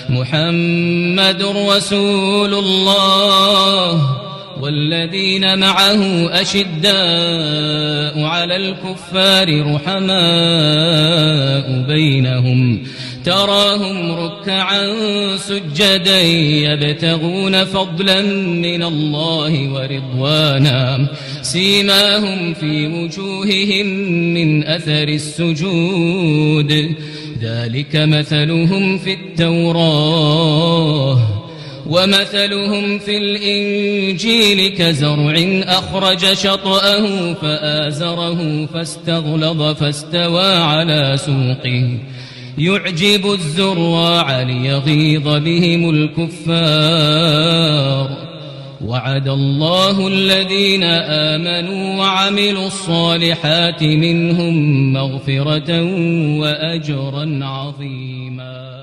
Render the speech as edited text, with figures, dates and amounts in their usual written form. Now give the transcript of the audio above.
محمد رسول الله والذين معه أشداء على الكفار رحماء بينهم تراهم ركعا سجدا يبتغون فضلا من الله ورضوانا سيماهم في وجوههم من أثر السجود ذلك مثلهم في التوراة ومثلهم في الإنجيل كزرع أخرج شطأه فآزره فاستغلظ فاستوى على سوقه يعجب الزراع ليغيظ بهم الكفار وعد الله الذين آمنوا وعملوا الصالحات منهم مغفرة وأجرا عظيما.